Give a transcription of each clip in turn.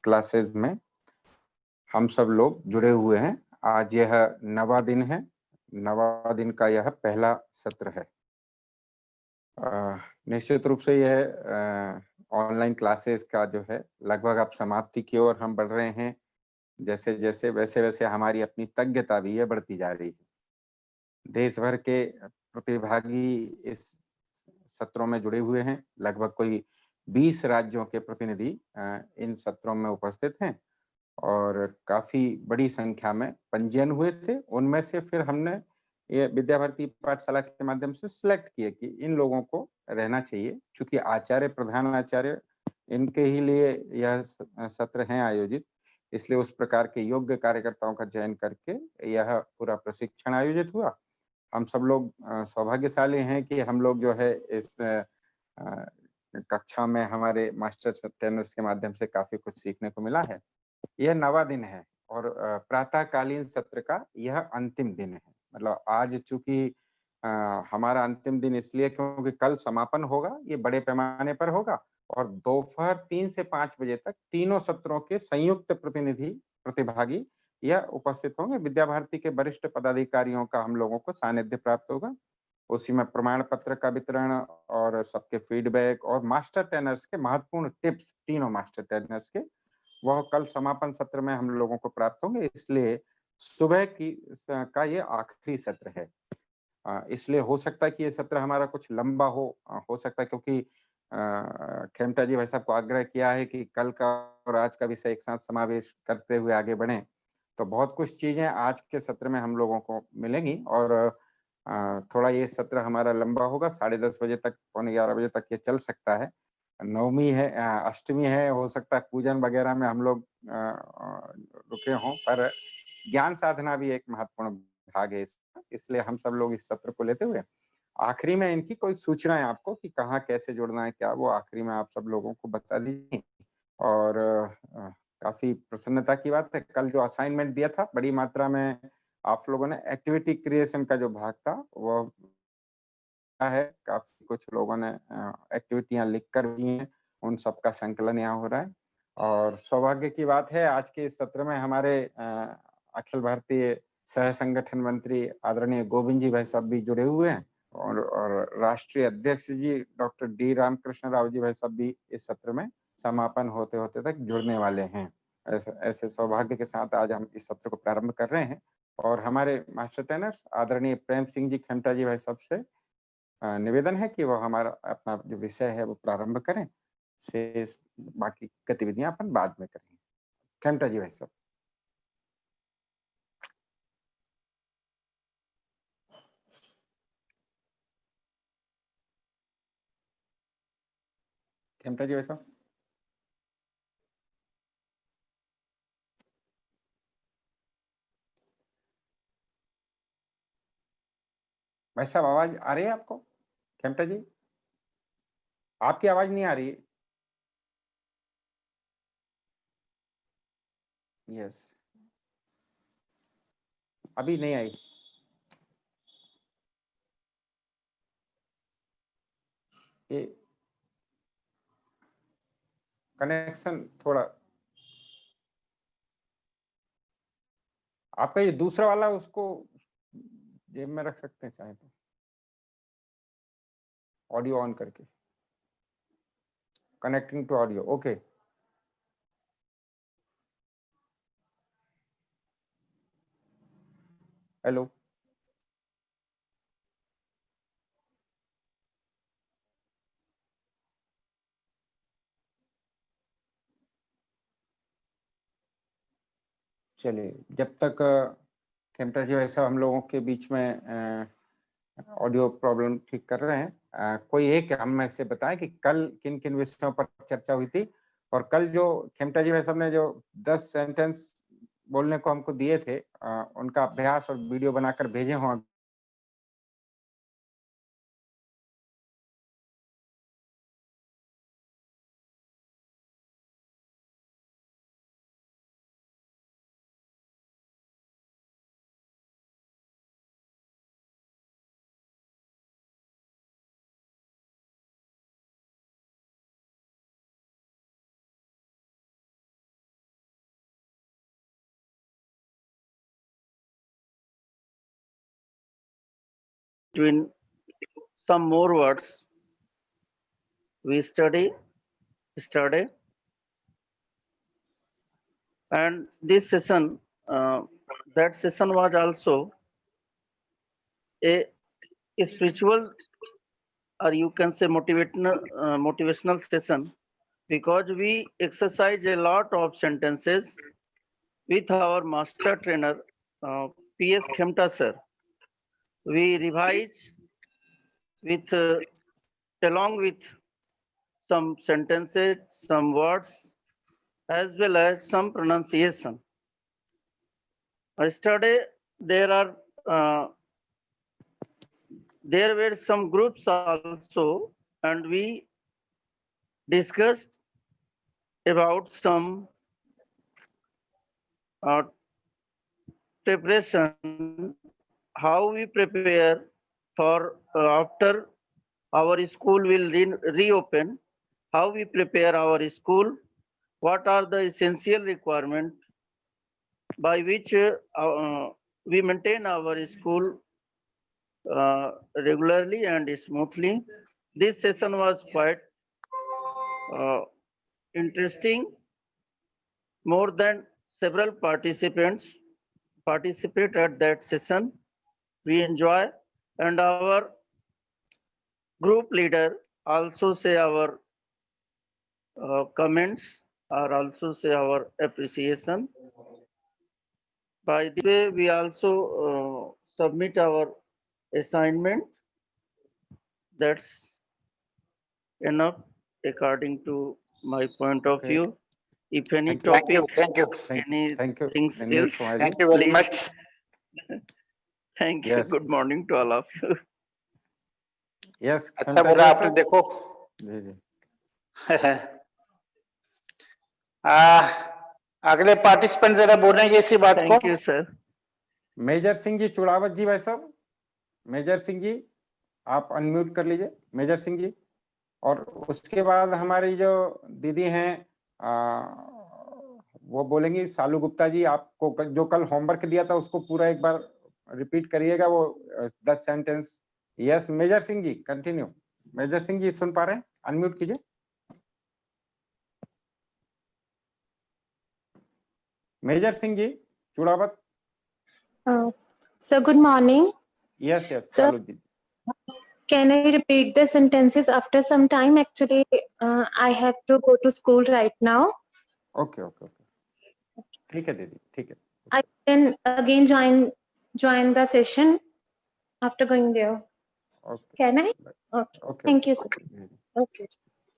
Classes में हम सब लोग जुड़े हुए हैं। आज यह 9वाँ दिन है, 9वाँ दिन का यह पहला सत्र है। निश्चित रूप से यह ऑनलाइन क्लासेस का जो है लगभग अब समाप्ति की ओर हम बढ़ रहे हैं। जैसे-जैसे, वैसे-वैसे हमारी अपनी तज्ञता भी है बढ़ती जा रही है। देश भर के प्रतिभागी इस सत्रों में जुड़े हुए हैं। लगभग कोई 20 राज्यों के प्रतिनिधि इन सत्रों में उपस्थित हैं और काफ़ी बड़ी संख्या में पंजीयन हुए थे। उनमें से फिर हमने ये विद्या भारती पाठशाला के माध्यम से सिलेक्ट किए कि इन लोगों को रहना चाहिए। चूँकि आचार्य, प्रधानाचार्य इनके ही लिए यह सत्र हैं आयोजित, इसलिए उस प्रकार के योग्य कार्यकर्ताओं का चयन करके यह पूरा प्रशिक्षण आयोजित हुआ। हम सब लोग सौभाग्यशाली हैं कि हम लोग जो है इस कक्षा में हमारे मास्टर ट्रेनर्स के माध्यम से काफ़ी कुछ सीखने को मिला है। यह 9वाँ दिन है और प्रातःकालीन सत्र का यह अंतिम दिन है। मतलब आज चूँकि अ, हमारा अंतिम दिन इसलिए क्योंकि कल समापन होगा, ये बड़े पैमाने पर होगा और दोपहर 3 से 5 बजे तक तीनों सत्रों के संयुक्त प्रतिभागी यह उपस्थित होंगे। विद्या भारती के वरिष्ठ पदाधिकारियों का हम लोगों को सानिध्य प्राप्त होगा। उसी में प्रमाण पत्र का वितरण और सबके फीडबैक और मास्टर ट्रेनर्स के महत्वपूर्ण टिप्स, तीनों मास्टर ट्रेनर्स के, वह कल समापन सत्र में हम लोगों को प्राप्त होंगे। इसलिए सुबह की का ये आखिरी सत्र है। इसलिए हो सकता है कि ये सत्र हमारा कुछ लंबा हो सकता है क्योंकि खेमटा जी भाई साहब को आग्रह किया है कि कल का और आज का विषय एक साथ समावेश करते हुए आगे बढ़ें। तो बहुत कुछ चीज़ें आज के सत्र में हम लोगों को मिलेंगी और थोड़ा ये सत्र हमारा लंबा होगा, 10:30 बजे तक, पौने 11 बजे तक ये चल सकता है। नवमी है, अष्टमी है, हो सकता है पूजन वगैरह में हम लोग रुके हों, पर ज्ञान साधना भी एक महत्वपूर्ण भाग है इसका, इसलिए हम सब लोग इस सत्र को लेते हुए आखिरी में इनकी कोई सूचना है आपको कि कहाँ कैसे जुड़ना है, क्या वो आखिरी में आप सब लोगों को बता दीजिए। और काफ़ी प्रसन्नता की बात है, कल जो असाइनमेंट दिया था, बड़ी मात्रा में आप लोगों ने एक्टिविटी क्रिएशन का जो भाग था, वो है। काफ़ी कुछ लोगों ने एक्टिविटियाँ लिख कर दी हैं, उन सब का संकलन यहाँ हो रहा है। और सौभाग्य की बात है आज के इस सत्र में हमारे अखिल भारतीय सह संगठन मंत्री आदरणीय गोविंद जी भाई साहब भी जुड़े हुए हैं और राष्ट्रीय अध्यक्ष जी डॉक्टर डी रामकृष्ण राव जी भाई साहब भी इस सत्र में समापन होते-होते तक जुड़ने वाले हैं। ऐसे ऐसे सौभाग्य के साथ आज हम इस सत्र को प्रारंभ कर रहे हैं और हमारे मास्टर ट्रेनर्स आदरणीय प्रेम सिंह जी खेमटा जी भाई साहब से निवेदन है कि वो हमारा अपना जो विषय है वो प्रारंभ करें, शेष बाकी गतिविधियाँ अपन बाद में करेंगे। खेमटा जी भाई साहब। खेमटा जी भाई साहब। भाई साहब आवाज़ आ रही है आपको? खेमटा जी? आपकी आवाज़ नहीं आ रही है। यस, अभी नहीं आई। ये कनेक्शन थोड़ा आपका ये दूसरा वाला उसको जेब में रख सकते हैं चाहें तो, ऑडियो ऑन करके। Connecting to audio, okay. Hello. चलिए, जब तक खेमटा जी भाई साहब हम लोगों के बीच में ऑडियो प्रॉब्लम ठीक कर रहे हैं। कोई एक हमें से बताएं कि कल किन-किन विषयों पर चर्चा हुई थी और कल जो खेमटा जी भाई साहब ने जो 10 सेंटेंस बोलने को हमको दिए थे, उनका अभ्यास और वीडियो बनाकर भेजे हों between some more words. We study, and this session, that session was also a spiritual, or you can say motivational session, because we exercise a lot of sentences with our master trainer, P.S. Khemta sir. We revise with along with some sentences, some words, as well as some pronunciation. Yesterday, uh, there were some groups also, and we discussed about some preparation, how we prepare for after our school will reopen, how we prepare our school, what are the essential requirements by which we maintain our school regularly and smoothly. This session was quite uh, interesting. More than several participants participate at that session. We enjoy, and our group leader also say our comments, or also say our appreciation. By the way, we also submit our assignment. That's enough according to my point of Okay. view. If any Thank you. topic, Thank you. anything Dinesh else, Kumar Thank ji. you very please. much. Thank you. Yes. Good morning to all of you. Yes. अच्छा Khemta बोला ji, आपने, sir. देखो जी जी अगले participant जरा बोलेंगे इसी बात को. Thank you, sir. Major Singh ji Chudawat ji, भाई साहब, मेजर सिंह जी आप अनम्यूट कर लीजिए, मेजर सिंह जी। और उसके बाद हमारी जो दीदी हैं वो बोलेंगी, सालू गुप्ता जी, आपको जो कल होमवर्क दिया था उसको पूरा एक बार रिपीट करिएगा, वो 10 sentence. Yes major Singh ji continue. Major Singh ji सुन पा रहे हैं? अनम्यूट कीजिए। Major Singh ji Chudawat. Sir, good morning. Yes yes Sir, Salu ji. can I repeat the sentences after some time? Actually, I have to go to school right now. Okay okay okay, ठीक है दीदी, ठीक है। I can again join the session after going there. Okay Can I? Okay. Okay. Thank you, sir. Okay.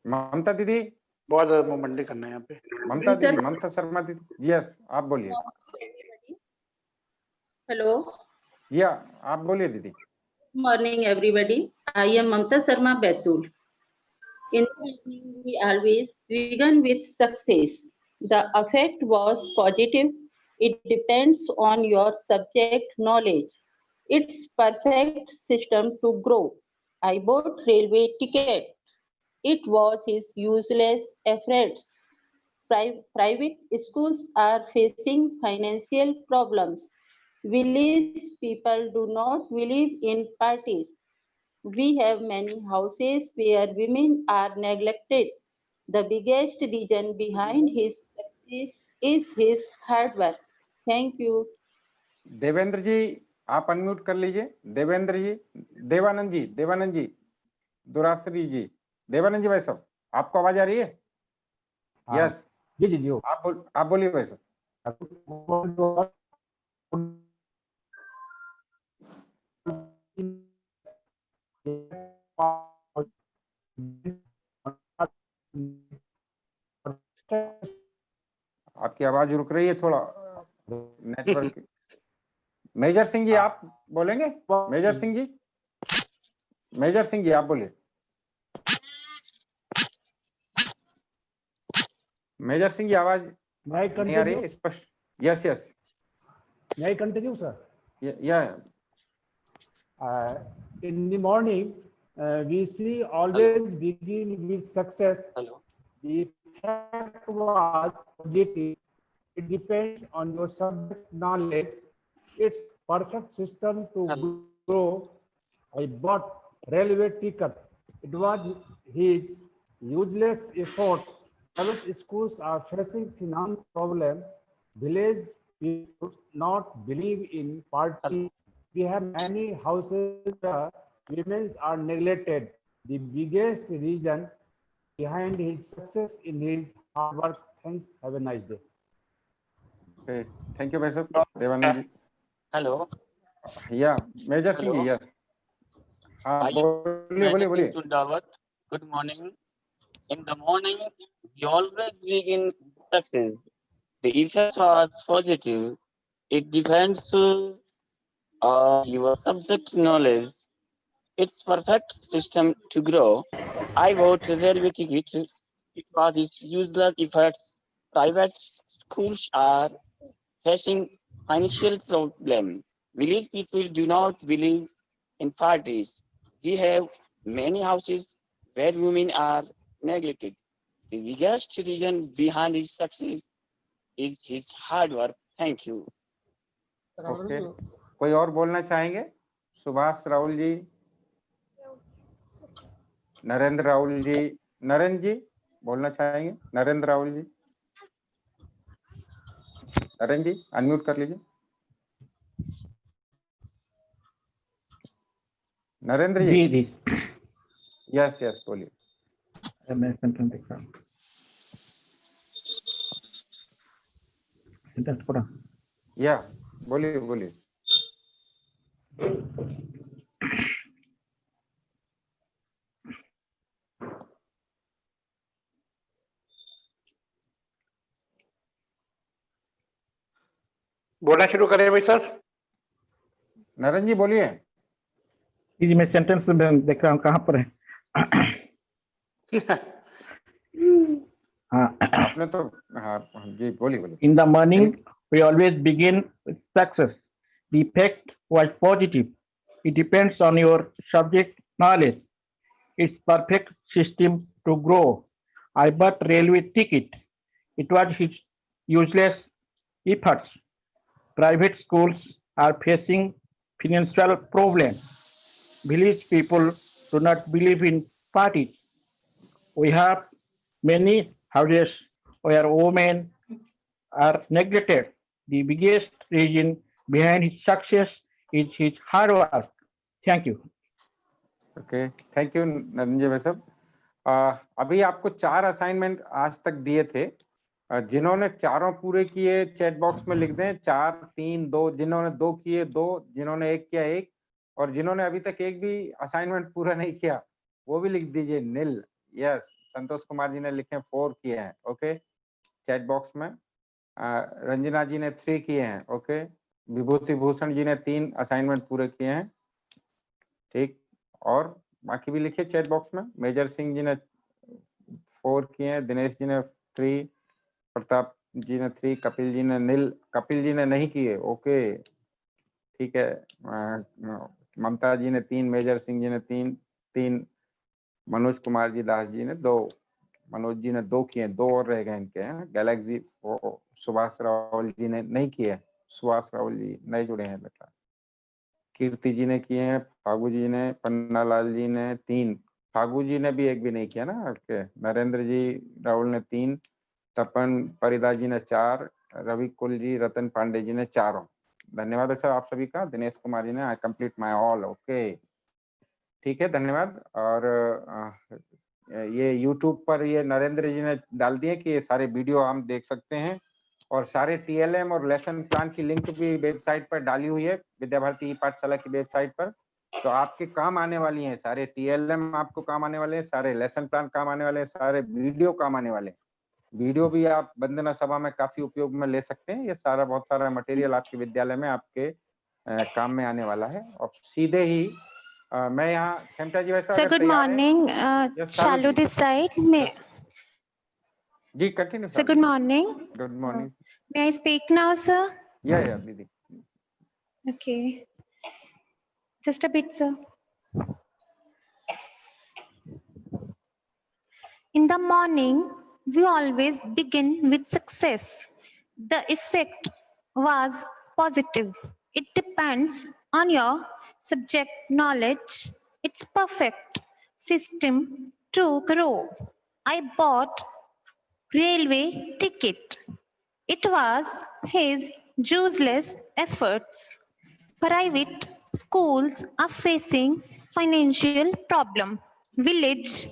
ममता दीदी, बहुत ज्यादा movement नहीं करना है यहाँ पे. ममता दीदी, ममता शर्मा दीदी, यस आप बोलिए। Hello. या आप बोलिए दीदी। Morning, everybody. I am Mamta Sharma Betul. In the evening, we always begin with success. The effect was positive. It depends on your subject knowledge. It's perfect system to grow. I bought railway ticket. It was his useless efforts. Private schools are facing financial problems. Village people do not believe in parties. We have many houses where women are neglected. The biggest reason behind his success is his hard work. Thank you. Devendra जी आप unmute कर लीजिए। देवेंद्र जी, देवानंद जी, दुराश्री जी, देवानंद जी भाई साहब, आपको आवाज आ रही है? Yes जी जी जी आप बोलिए भाई साहब। आपकी आवाज रुक रही है थोड़ा, नेटवर्क। मेजर सिंह जी आप बोलेंगे? मेजर सिंह जी आप बोलिए। मेजर सिंह जी आवाज नहीं आ रही है स्पष्ट। Yes yes May I continue, sir? Yeah. In the morning, we see always begin with success. Hello. The fact was positive. It depends on your subject knowledge. It's perfect system to grow. I bought railway ticket. It was his useless efforts. Private schools are facing finance problem. Village people not believe in party. We have many houses where women are neglected. The biggest reason behind his success in his hard work. Thanks. Have a nice day. Okay, thank you भाई साहब देवानंद जी. Hello. Yeah, major Singh जी. Hello. Yeah. हाँ I बोलिए बोलिए बोलिए. to Dawat. Good morning. In the morning, we always begin success. The effect was positive. It depends your subject knowledge. It's perfect system to grow. I bought railway ticket. It was its useless efforts. Private schools are facing financial problem. Village people do not believe in parties. We have many houses where women are neglected. The biggest reason behind his success is his hard work. Thank you. Okay, कोई और बोलना चाहेंगे? सुभाष राहुल जी, नरेंद्र राहुल जी, नरेंद्र जी बोलना चाहेंगे? नरेंद्र राहुल जी, नरेंद्र जी unmute कर लीजिए. नरेंद्र जी. Yes yes बोलिए. मैं सेंटेंस देख रहा हूँ. सेंटेंस पढ़ा. या बोलिए बोलिए. बोलना शुरू करें भाई सर. नरेंद्र जी बोलिए. जी मैं सेंटेंस देख रहा हूँ कहाँ पर है. हाँ. आपने तो हाँ जी बोलिए बोलिए. In the morning, we always begin with success. The effect was positive. It depends on your subject knowledge. It's perfect system to grow. I bought railway ticket. It was his useless efforts. Private schools are facing financial problems. Village people do not believe in parties. We have many houses where women are neglected. The biggest reason behind his success is his hard work. Thank you. Okay, thank you Narendra ji भाई साहब. अभी आपको 4 assignment आज तक दिए थे. जिन्होंने चारों पूरे किए चैट बॉक्स में लिख दें 4 3 2. जिन्होंने 2 किए 2, जिन्होंने 1 किया 1, और जिन्होंने अभी तक एक भी असाइनमेंट पूरा नहीं किया वो भी लिख दीजिए नील. यस, संतोष कुमार जी ने लिखे 4 किए हैं. ओके, चैट बॉक्स में. रंजना जी ने 3 किए हैं. ओके, विभूति भूषण जी ने 3 असाइनमेंट पूरे किए हैं. ठीक, और बाकी भी लिखिए चैट बॉक्स में. मेजर सिंह जी ने 4 किए हैं, दिनेश जी ने 3, प्रताप जी ने 3, कपिल जी ने नील. कपिल जी ने नहीं किए. ओके ठीक है. ममता जी ने 3, मेजर सिंह जी ने 3, मनोज कुमार जी दास जी ने 2, मनोज जी ने 2 किए. 2 और रह गए इनके. गैलेक्सी सुभाष राहुल जी ने नहीं किए. सुभाष राहुल जी नए जुड़े हैं बेटा. कीर्ति जी ने किए हैं, फागू जी ने, पन्नालाल जी ने 3, फागू जी ने भी एक भी नहीं किया ना. ओके, नरेंद्र जी राहुल ने 3, तपन परिदा जी ने 4, रवि कुल जी, रतन पांडे जी ने 4. धन्यवाद अच्छा आप सभी का. दिनेश कुमार जी ने आई कंप्लीट माय ऑल. ओके ठीक है, धन्यवाद. और ये YouTube पर ये नरेंद्र जी ने डाल दिए कि ये सारे वीडियो हम देख सकते हैं, और सारे TLM और लेसन प्लान की लिंक भी वेबसाइट पर डाली हुई है, विद्या भारती पाठशाला की वेबसाइट पर. तो आपके काम आने वाली हैं. सारे TLM आपको काम आने वाले हैं, सारे लेसन प्लान काम आने वाले हैं, सारे वीडियो काम आने वाले हैं. वीडियो भी आप वंदना सभा में काफी उपयोग में ले सकते हैं. ये सारा बहुत सारा मटेरियल आपके विद्यालय में आपके काम में आने वाला है. और सीधे ही मैं यहाँ खेमता जी वैसा Sir, good morning. Shalu this side. जी continue. Sir, good morning. Good morning. May I speak now, sir? या दीदी. Okay. Just a bit, sir. In the morning, we always begin with success. The effect was positive. It depends on your subject knowledge. It's perfect system to grow. I bought railway ticket. It was his useless efforts. Private schools are facing financial problem. Village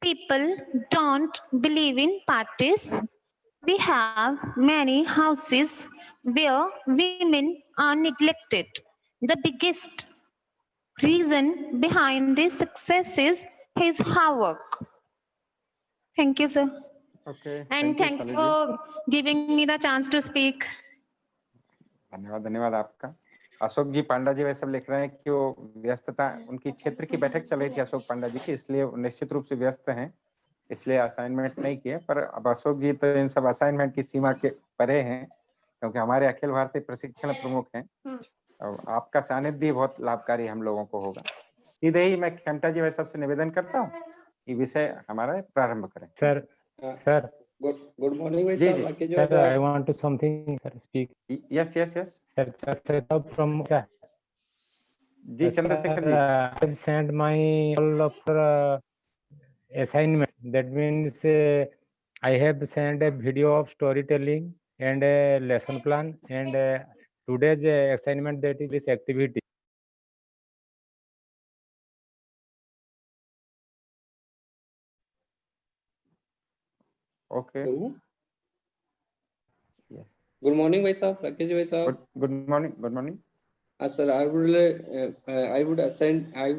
people don't believe in parties. We have many houses where women are neglected. The biggest reason behind this success is his hard work. Thank you, sir. Okay, And thank you thanks शाली जी। for giving me the chance to speak. धन्यवाद, धन्यवाद आपका। अशोक जी पांडा जी वैसे लिख रहे हैं कि वो व्यस्तता, उनकी क्षेत्र की बैठक चल रही थी अशोक पांडा जी की, इसलिए वो निश्चित रूप से व्यस्त हैं, इसलिए असाइनमेंट नहीं किए। पर अब अशोक जी तो इन सब असाइनमेंट की सीमा के परे हैं, क्योंकि हमारे अखिल भारतीय प्रशिक्षण प्रमुख हैं। और आपका सानिध्य बहुत लाभकारी हम लोगों को होगा। सीधे ही मैं खेमटा जी वैसे सबसे निवेदन करता हूँ कि विषय हमारा प्रारंभ करें। Sir, गुड मॉर्निंग जी जी sir, I want to something, sir, speak. Yes yes yes Sir, Chandrasekhar from जी Chandrashekhar ji. I've sent my all of assignments. That means I have sent a video of storytelling and a lesson plan and today's assignment, that is this activity. Okay, good morning भाई साहब, राकेश भाई साहब। Good morning, good morning. Sir, I would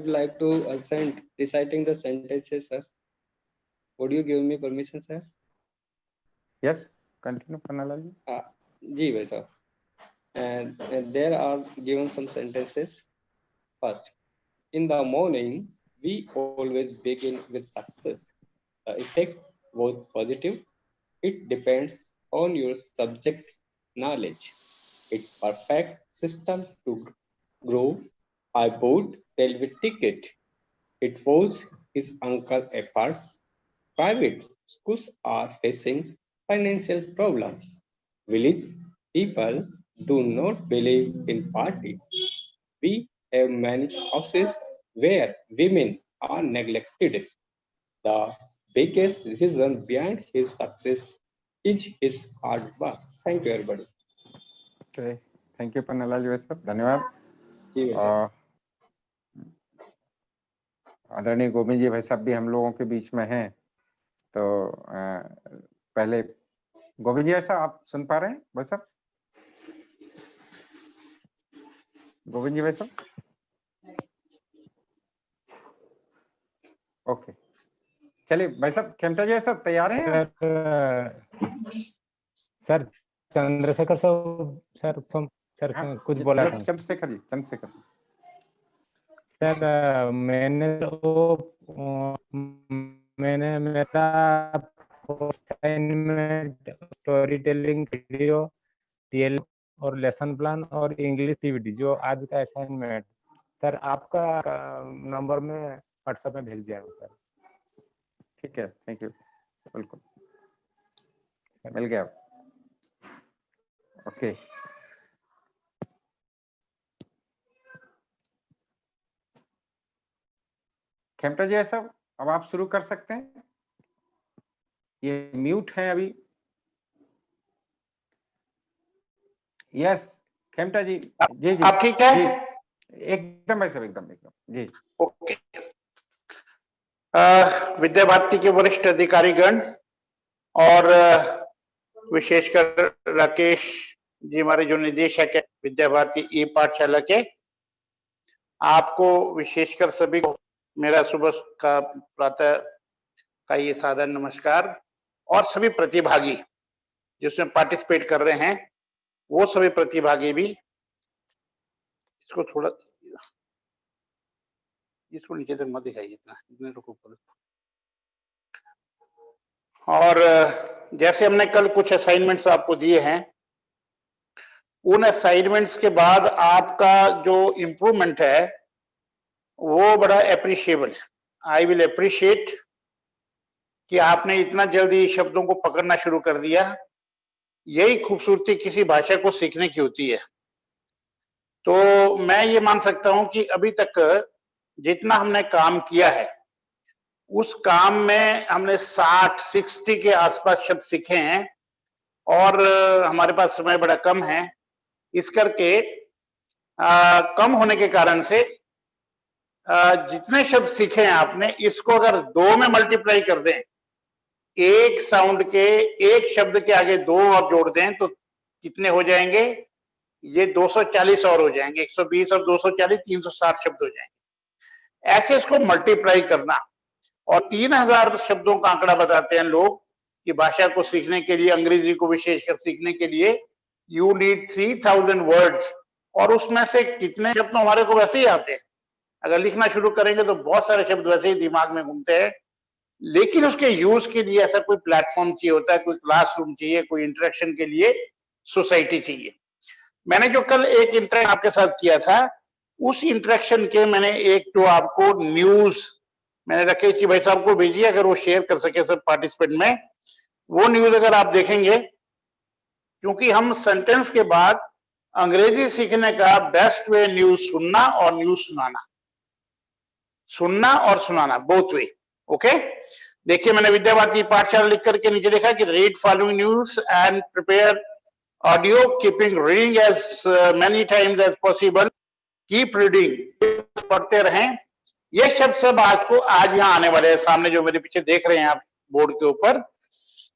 like to assign reciting the sentences, sir. Would you give me permission, sir? Yes, continue Pannalal ji. जी भाई साहब। And there are given some sentences. First, in the morning, we always begin with success. The effect was positive. It depends on your subject knowledge. It's perfect system to grow. I bought railway ticket. It was his uncle's efforts. Private schools are facing financial problems. Village people do not believe in parties. We have many houses where women are neglected. The biggest reason behind his success is his hard work. Thank you, everybody. Thank you Pannalal ji वैसे, धन्यवाद। आदरणीय गोविंद जी भाई साहब भी हम लोगों के बीच में हैं, तो पहले गोविंद जी ऐसा आप सुन पा रहे हैं भाई साहब? गोविंद जी भाई साहब, ओके चलिए भाई साहब। खेमटा जी सब तैयार हैं? सर चंद्रशेखर सर हाँ, कुछ बोला था। चंद्रशेखर जी सर मैंने मेरा assignment story telling video TL और लेसन प्लान और इंग्लिश एक्टिविटी जो आज का असाइनमेंट सर आपका नंबर में व्हाट्सएप में भेज दिया सर। ठीक है, थैंक यू, बिल्कुल मिल गया। ओके, खेमटा जी साहब अब आप शुरू कर सकते हैं, ये म्यूट है अभी। यस खेमटा जी, जी जी आप ठीक है? जी एकदम भाई साहब, एकदम जी। ओके। विद्या भारती के वरिष्ठ अधिकारीगण और विशेषकर राकेश जी हमारे जो निदेशक है विद्या भारती ई पाठशाला के, आपको विशेषकर सभी को मेरा सुबह का प्रातः का ये सादर नमस्कार। और सभी प्रतिभागी जिसमें पार्टिसिपेट कर रहे हैं वो सभी प्रतिभागी भी, इसको थोड़ा इसको नीचे तक मत दिखाइए इतना रुको। और जैसे हमने कल कुछ असाइनमेंट्स आपको दिए हैं, उन असाइनमेंट्स के बाद आपका जो इम्प्रूवमेंट है वो बड़ा एप्रिशिएबल है। आई विल अप्रिशिएट कि आपने इतना जल्दी शब्दों को पकड़ना शुरू कर दिया। यही खूबसूरती किसी भाषा को सीखने की होती है। तो मैं ये मान सकता हूं कि अभी तक जितना हमने काम किया है उस काम में हमने 60 के आसपास शब्द सीखे हैं और हमारे पास समय बड़ा कम है, इस करके कम होने के कारण से जितने शब्द सीखे हैं आपने, इसको अगर 2 में मल्टीप्लाई कर दें, एक साउंड के एक शब्द के आगे 2 और जोड़ दें तो कितने हो जाएंगे? ये 240 और हो जाएंगे। 120 और 240 360 शब्द हो जाएंगे। ऐसे इसको मल्टीप्लाई करना, और 3000 शब्दों का आंकड़ा बताते हैं लोग कि भाषा को सीखने के लिए, अंग्रेजी को विशेषकर सीखने के लिए यू नीड 3000 वर्ड्स, और उसमें से कितने शब्द तो हमारे को वैसे ही आते हैं। अगर लिखना शुरू करेंगे तो बहुत सारे शब्द वैसे ही दिमाग में घूमते हैं, लेकिन उसके यूज के लिए ऐसा कोई प्लेटफॉर्म चाहिए होता है, कोई क्लासरूम चाहिए, कोई इंटरेक्शन के लिए सोसाइटी चाहिए। मैंने जो कल एक इंटरेक्शन आपके साथ किया था, उस इंटरेक्शन के मैंने एक जो आपको न्यूज मैंने रखेश जी भाई साहब को भेजी, अगर वो शेयर कर सके सब पार्टिसिपेंट में, वो न्यूज अगर आप देखेंगे, क्योंकि हम सेंटेंस के बाद अंग्रेजी सीखने का बेस्ट वे न्यूज सुनना और न्यूज सुनाना, सुनना और सुनाना, बोथ वे। ओके, देखिए मैंने विद्या भारती पाठशाला लिख करके नीचे देखा कि read following news and prepare audio, keeping reading as many times as possible, keep reading, पढ़ते रहें। ये शब्द सब आज यहाँ आने वाले हैं, सामने जो मेरे पीछे देख रहे हैं आप बोर्ड के ऊपर।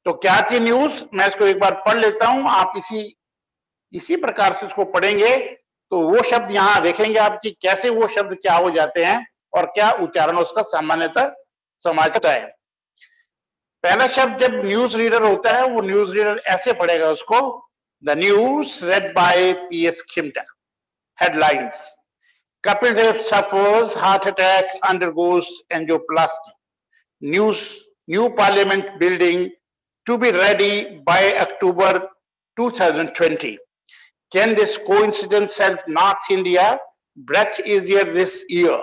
तो क्या थी न्यूज, मैं इसको एक बार पढ़ लेता हूं, आप इसी प्रकार से इसको पढ़ेंगे तो वो शब्द यहाँ देखेंगे आप कि कैसे वो शब्द क्या हो जाते हैं और क्या उच्चारण उसका सामान्यतः समाजता है। पहला शब्द जब न्यूज रीडर होता है, वो न्यूज रीडर ऐसे पढ़ेगा उसको, the news read by PS Khimta. Headlines, Kapil Dev suffers heart attack, undergoes angioplasty. New parliament building to be ready by October 2020. Can this coincidence help North India breath easier this year?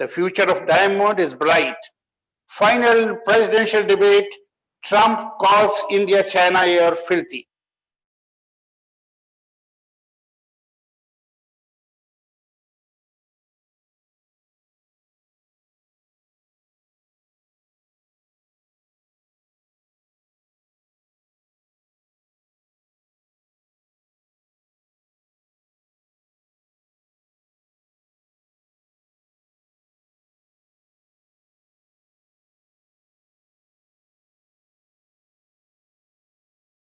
The future of diamond is bright. Final presidential debate, Trump calls India-China air filthy.